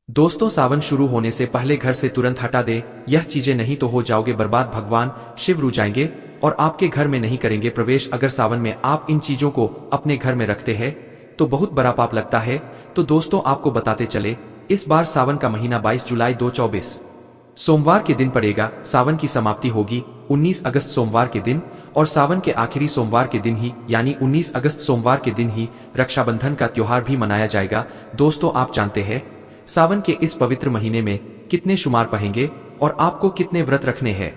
दोस्तों, सावन शुरू होने से पहले घर से तुरंत हटा दे यह चीजें, नहीं तो हो जाओगे बर्बाद। भगवान शिव रू जाएंगे और आपके घर में नहीं करेंगे प्रवेश। अगर सावन में आप इन चीजों को अपने घर में रखते हैं तो बहुत बड़ा पाप लगता है। तो दोस्तों, आपको बताते चले, इस बार सावन का महीना 22 जुलाई 2024 सोमवार के दिन पड़ेगा। सावन की समाप्ति होगी 19 अगस्त सोमवार के दिन, और सावन के आखिरी सोमवार के दिन ही यानी 19 अगस्त सोमवार के दिन ही रक्षाबंधन का त्योहार भी मनाया जाएगा। दोस्तों, आप जानते हैं सावन के इस पवित्र महीने में कितने शुमार पहेंगे और आपको कितने व्रत रखने हैं।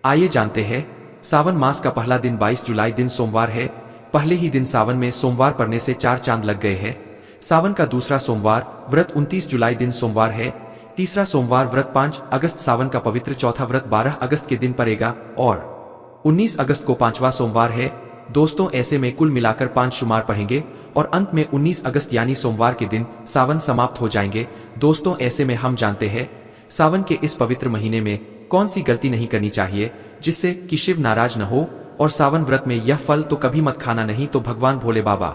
आइए जानते हैं। सावन मास का पहला दिन 22 जुलाई दिन सोमवार है। पहले ही दिन सावन में सोमवार पड़ने से 4 चांद लग गए हैं। सावन का दूसरा सोमवार व्रत 29 जुलाई दिन सोमवार है। तीसरा सोमवार व्रत 5 अगस्त, सावन का पवित्र चौथा व्रत 12 अगस्त के दिन पड़ेगा और 19 अगस्त को 5वां सोमवार है। दोस्तों, ऐसे में कुल मिलाकर 5 शुमार पहेंगे और अंत में 19 अगस्त यानी सोमवार के दिन सावन समाप्त हो जाएंगे। दोस्तों, ऐसे में हम जानते हैं सावन के इस पवित्र महीने में कौन सी गलती नहीं करनी चाहिए जिससे कि शिव नाराज न हो। और सावन व्रत में यह फल तो कभी मत खाना, नहीं तो भगवान भोले बाबा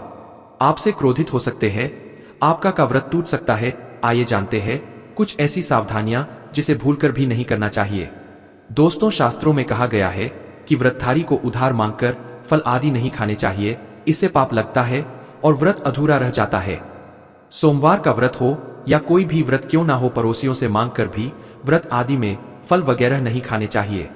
आपसे क्रोधित हो सकते हैं, आपका का व्रत टूट सकता है। आइए जानते हैं कुछ ऐसी सावधानियां जिसे भूलकर भी नहीं करना चाहिए। दोस्तों, शास्त्रों में कहा गया है कि व्रतधारी को उधार मांगकर फल आदि नहीं खाने चाहिए, इससे पाप लगता है और व्रत अधूरा रह जाता है। सोमवार का व्रत हो या कोई भी व्रत क्यों ना हो, पड़ोसियों से मांगकर भी व्रत आदि में फल वगैरह नहीं खाने चाहिए।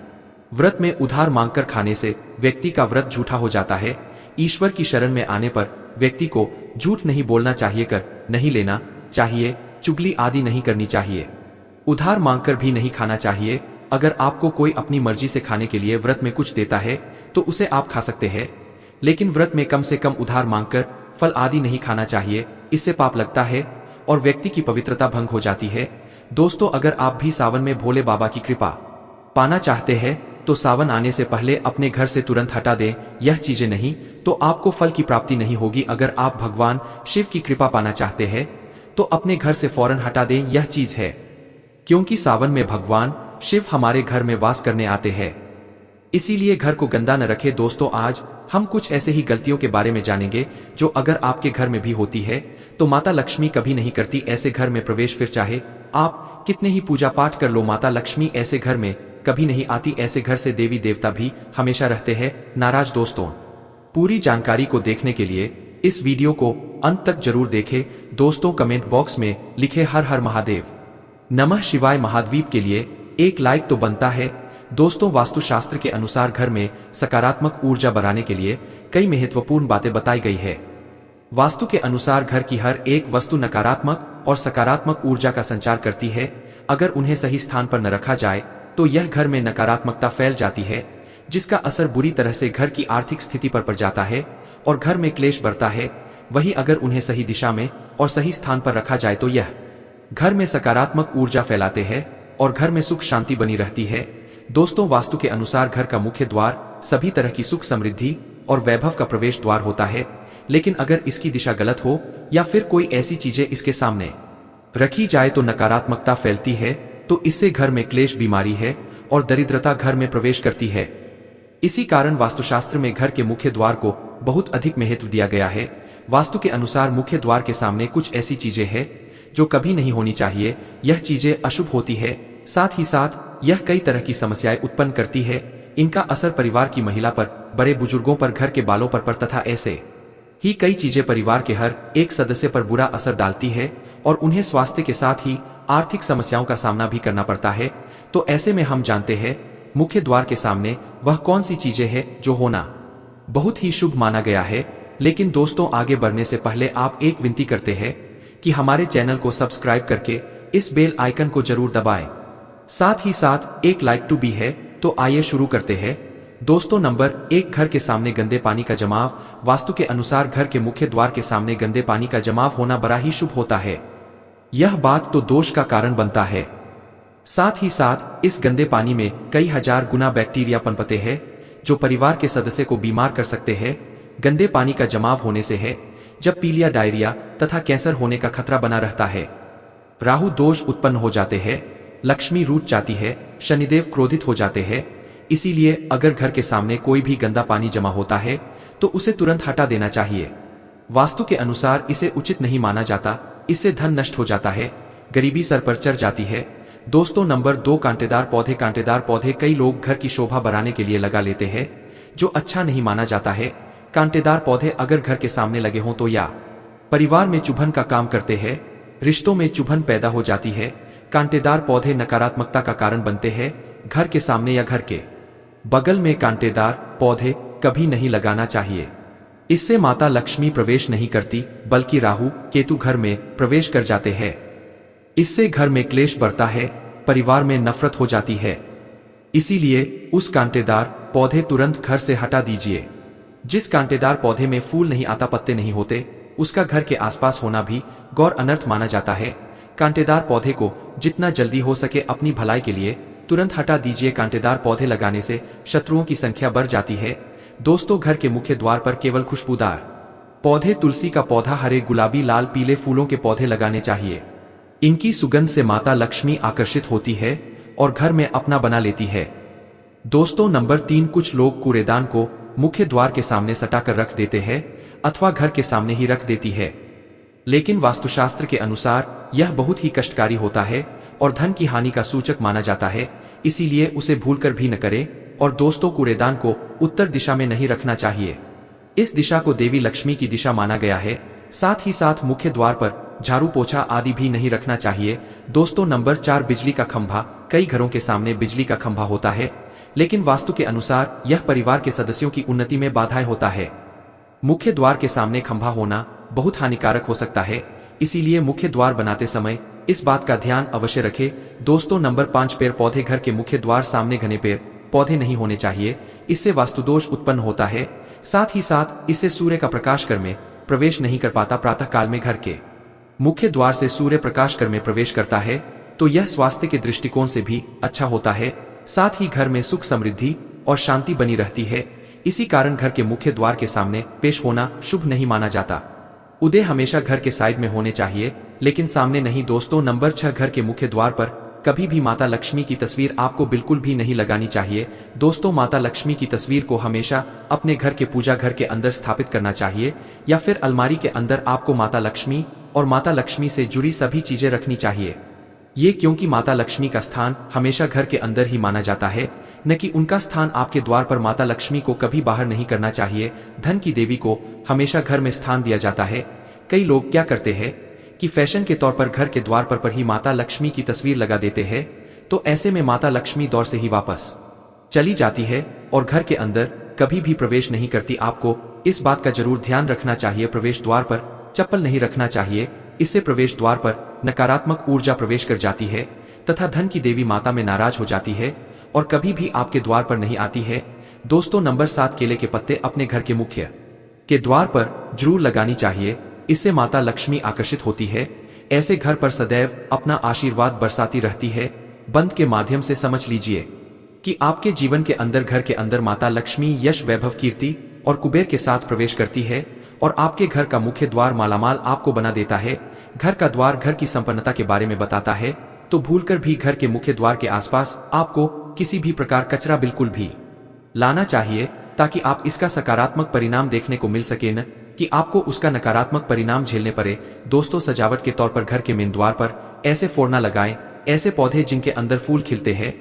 व्रत में उधार मांगकर खाने से व्यक्ति का व्रत झूठा हो जाता है। ईश्वर की शरण में आने पर व्यक्ति को झूठ नहीं बोलना चाहिए, कर नहीं लेना चाहिए, चुगली आदि नहीं करनी चाहिए, उधार मांगकर भी नहीं खाना चाहिए। अगर आपको कोई अपनी मर्जी से खाने के लिए व्रत में कुछ देता है तो उसे आप खा सकते हैं, लेकिन व्रत में कम से कम उधार मांगकर फल आदि नहीं खाना चाहिए, इससे पाप लगता है और व्यक्ति की पवित्रता भंग हो जाती है। दोस्तों, अगर आप भी सावन में भोले बाबा की कृपा पाना चाहते हैं तो सावन आने से पहले अपने घर से तुरंत हटा दें यह चीजें, नहीं तो आपको फल की प्राप्ति नहीं होगी। अगर आप भगवान शिव की कृपा पाना चाहते हैं तो अपने घर से फौरन हटा दें यह चीज है, क्योंकि सावन में भगवान शिव हमारे घर में वास करने आते हैं, इसीलिए घर को गंदा न रखें। दोस्तों, आज हम कुछ ऐसे ही गलतियों के बारे में जानेंगे जो अगर आपके घर में भी होती है तो माता लक्ष्मी कभी नहीं करती ऐसे घर में प्रवेश। फिर चाहे आप कितने ही पूजा पाठ कर लो, माता लक्ष्मी ऐसे घर में कभी नहीं आती। ऐसे घर से देवी देवता भी हमेशा रहते हैं नाराज। दोस्तों, पूरी जानकारी को देखने के लिए इस वीडियो को अंत तक जरूर देखें। दोस्तों, कमेंट बॉक्स में लिखे हर हर महादेव नमः शिवाय महाद्वीप के लिए एक लाइक तो बनता है। दोस्तों, वास्तुशास्त्र के अनुसार घर में सकारात्मक ऊर्जा बढ़ाने के लिए कई महत्वपूर्ण बातें बताई गई है। वास्तु के अनुसार घर की हर एक वस्तु नकारात्मक और सकारात्मक ऊर्जा का संचार करती है। अगर उन्हें सही स्थान पर न रखा जाए तो यह घर में नकारात्मकता फैल जाती है, जिसका असर बुरी तरह से घर की आर्थिक स्थिति पर पड़ जाता है और घर में क्लेश बढ़ता है। वहीं अगर उन्हें सही दिशा में और सही स्थान पर रखा जाए तो यह घर में सकारात्मक ऊर्जा फैलाते हैं और घर में सुख शांति बनी रहती है। दोस्तों, वास्तु के अनुसार घर का मुख्य द्वार सभी तरह की सुख समृद्धि और वैभव का प्रवेश द्वार होता है, लेकिन अगर इसकी दिशा गलत हो या फिर कोई ऐसी चीजें इसके सामने रखी जाए तो नकारात्मकता फैलती है। तो इससे घर में क्लेश, बीमारी है और दरिद्रता घर में प्रवेश करती है। इसी कारण वास्तुशास्त्र में घर के मुख्य द्वार को बहुत अधिक महत्व दिया गया है। वास्तु के अनुसार मुख्य द्वार के सामने कुछ ऐसी चीजें हैं जो कभी नहीं होनी चाहिए। यह चीजें अशुभ होती है, साथ ही साथ यह कई तरह की समस्याएं उत्पन्न करती है। इनका असर परिवार की महिला पर, बड़े बुजुर्गों पर, घर के बालों पर तथा ऐसे ही कई चीजें परिवार के हर एक सदस्य पर बुरा असर डालती है और उन्हें स्वास्थ्य के साथ ही आर्थिक समस्याओं का सामना भी करना पड़ता है। तो ऐसे में हम जानते हैं मुख्य द्वार के सामने वह कौन सी चीजें हैं जो होना बहुत ही शुभ माना गया है। लेकिन दोस्तों, आगे बढ़ने से पहले आप एक विनती करते हैं कि हमारे चैनल को सब्सक्राइब करके इस बेल आइकन को जरूर दबाएं, साथ ही साथ एक लाइक टू भी है। तो आइए शुरू करते हैं। दोस्तों, नंबर 1, घर के सामने गंदे पानी का जमाव। वास्तु के अनुसार घर के मुख्य द्वार के सामने गंदे पानी का जमाव होना बड़ा ही शुभ होता है। यह बात तो दोष का कारण बनता है, साथ ही साथ इस गंदे पानी में कई हजार गुना बैक्टीरिया पनपते हैं जो परिवार के सदस्य को बीमार कर सकते हैं। गंदे पानी का जमाव होने से है जब पीलिया, डायरिया तथा कैंसर होने का खतरा बना रहता है। राहु दोष उत्पन्न हो जाते हैं, लक्ष्मी रूठ जाती है, शनिदेव क्रोधित हो जाते हैं। इसीलिए अगर घर के सामने कोई भी गंदा पानी जमा होता है तो उसे तुरंत हटा देना चाहिए। वास्तु के अनुसार इसे उचित नहीं माना जाता, इससे धन नष्ट हो जाता है। गरीबी सर पर चढ़ जाती है। दोस्तों नंबर 2 कांटेदार पौधे। कांटेदार पौधे कई लोग घर की शोभा बढ़ाने के लिए लगा लेते हैं, जो अच्छा नहीं माना जाता है। कांटेदार पौधे अगर घर के सामने लगे हों तो या परिवार में चुभन का काम करते हैं, रिश्तों में चुभन पैदा हो जाती है। कांटेदार पौधे नकारात्मकता का कारण बनते हैं। घर के सामने या घर के बगल में कांटेदार पौधे कभी नहीं लगाना चाहिए। इससे माता लक्ष्मी प्रवेश नहीं करती, बल्कि राहु केतु घर में प्रवेश कर जाते हैं। इससे घर में क्लेश बढ़ता है, परिवार में नफरत हो जाती है। इसीलिए उस कांटेदार पौधे तुरंत घर से हटा दीजिए। जिस कांटेदार पौधे में फूल नहीं आता, पत्ते नहीं होते, उसका घर के आसपास होना भी गौर अनर्थ माना जाता है। कांटेदार पौधे को जितना जल्दी हो सके अपनी भलाई के लिए तुरंत हटा दीजिए। कांटेदार पौधे लगाने से शत्रुओं की संख्या बढ़ जाती है। दोस्तों घर के मुख्य द्वार पर केवल खुशबूदार पौधे, तुलसी का पौधा, हरे, गुलाबी, लाल, पीले फूलों के पौधे लगाने चाहिए। इनकी सुगंध से माता लक्ष्मी आकर्षित होती है और घर में अपना बना लेती है। दोस्तों नंबर 3 कुछ लोग कूड़ेदान को मुख्य द्वार के सामने सटाकर रख देते हैं अथवा घर के सामने ही रख देती है, लेकिन वास्तुशास्त्र के अनुसार यह बहुत ही कष्टकारी होता है और धन की हानि का सूचक माना जाता है। इसीलिए उसे भूलकर भी न करें। और दोस्तों कूड़ेदान को उत्तर दिशा में नहीं रखना चाहिए। इस दिशा को देवी लक्ष्मी की दिशा माना गया है। साथ ही साथ मुख्य द्वार पर झाड़ू पोछा आदि भी नहीं रखना चाहिए। दोस्तों नंबर 4 बिजली का खंभा। कई घरों के सामने बिजली का खंभा होता है, लेकिन वास्तु के अनुसार यह परिवार के सदस्यों की उन्नति में बाधाएं होता है। मुख्य द्वार के सामने खंभा होना बहुत हानिकारक हो सकता है। इसीलिए मुख्य द्वार बनाते समय इस बात का ध्यान अवश्य रखें। दोस्तों नंबर 5 पेड़ पौधे। घर के मुख्य द्वार सामने घने पेड़ पौधे नहीं होने चाहिए। इससे वास्तुदोष उत्पन्न होता है। साथ ही साथ इससे सूर्य का प्रकाश घर में प्रवेश नहीं कर पाता। प्रातः काल में घर के मुख्य द्वार से सूर्य प्रकाश घर में प्रवेश करता है, तो यह स्वास्थ्य के दृष्टिकोण से भी अच्छा होता है। साथ ही घर में सुख, समृद्धि और शांति बनी रहती है। इसी कारण घर के मुख्य द्वार के सामने पेश होना शुभ नहीं माना जाता। उदय हमेशा घर के साइड में होने चाहिए, लेकिन सामने नहीं। दोस्तों नंबर 6 घर के मुख्य द्वार पर कभी भी माता लक्ष्मी की तस्वीर आपको बिल्कुल भी नहीं लगानी चाहिए। दोस्तों माता लक्ष्मी की तस्वीर को हमेशा अपने घर के पूजा घर के अंदर स्थापित करना चाहिए, या फिर अलमारी के अंदर आपको माता लक्ष्मी और माता लक्ष्मी से जुड़ी सभी चीजें रखनी चाहिए। ये क्योंकि माता लक्ष्मी का स्थान हमेशा घर के अंदर ही माना जाता है, न कि उनका स्थान आपके द्वार पर। माता लक्ष्मी को कभी बाहर नहीं करना चाहिए। धन की देवी को हमेशा घर में स्थान दिया जाता है। कई लोग क्या करते हैं कि फैशन के तौर पर घर के द्वार पर ही माता लक्ष्मी की तस्वीर लगा देते हैं, तो ऐसे में माता लक्ष्मी दौर से ही वापस चली जाती है और घर के अंदर कभी भी प्रवेश नहीं करती। आपको इस बात का जरूर ध्यान रखना चाहिए। प्रवेश द्वार पर चप्पल नहीं रखना चाहिए। इससे प्रवेश द्वार पर नकारात्मक ऊर्जा प्रवेश कर जाती है तथा धन की देवी माता में नाराज हो जाती है और कभी भी आपके द्वार पर नहीं आती है। दोस्तों नंबर 7 केले के पत्ते अपने घर के मुख्य के द्वार पर जरूर लगानी चाहिए। इससे माता लक्ष्मी आकर्षित होती है। ऐसे घर पर सदैव अपना आशीर्वाद बरसाती रहती है। बंद के माध्यम से समझ लीजिए कि आपके जीवन के अंदर, घर के अंदर माता लक्ष्मी यश, वैभव, कीर्ति और कुबेर के साथ प्रवेश करती है और आपके घर का मुख्य द्वार मालामाल आपको बना देता है। घर का द्वार घर की संपन्नता के बारे में बताता है, तो भूलकर भी घर के मुख्य द्वार के आसपास आपको किसी भी प्रकार कचरा बिल्कुल भी लाना चाहिए, ताकि आप इसका सकारात्मक परिणाम देखने को मिल सके, न कि आपको उसका नकारात्मक परिणाम झेलने पड़े। दोस्तों सजावट के तौर पर घर के मेन द्वार पर ऐसे फोड़ना लगाएं, ऐसे पौधे जिनके अंदर फूल खिलते हैं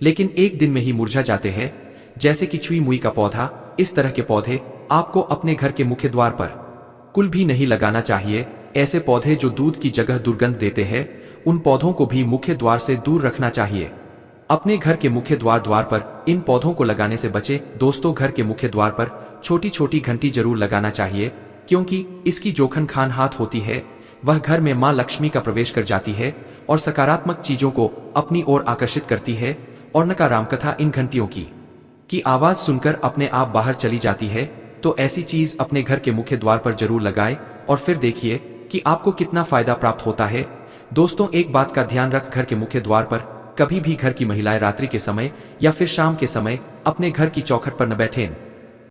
लेकिन एक दिन में ही मुरझा जाते हैं, जैसे कि छुई मुई का पौधा। इस तरह के पौधे आपको अपने घर के मुख्य द्वार पर कुल भी नहीं लगाना चाहिए। ऐसे पौधे जो दूध की जगह दुर्गंध देते हैं, उन पौधों को भी मुख्य द्वार से दूर रखना चाहिए। अपने घर के मुख्य द्वार पर इन पौधों को लगाने से बचे। दोस्तों घर के मुख्य द्वार पर छोटी छोटी घंटी जरूर लगाना चाहिए, क्योंकि इसकी जो खान हाथ होती है वह घर में मां लक्ष्मी का प्रवेश कर जाती है और सकारात्मक चीजों को अपनी ओर आकर्षित करती है और नकारात्मकता इन घंटियों की आवाज सुनकर अपने आप बाहर चली जाती है। तो ऐसी चीज अपने घर के मुख्य द्वार पर जरूर लगाएं और फिर देखिए कि आपको कितना फायदा प्राप्त होता है। दोस्तों एक बात का ध्यान रख, घर के मुख्य द्वार पर कभी भी घर की महिलाएं रात्रि के समय या फिर शाम के समय अपने घर की चौखट पर न बैठें।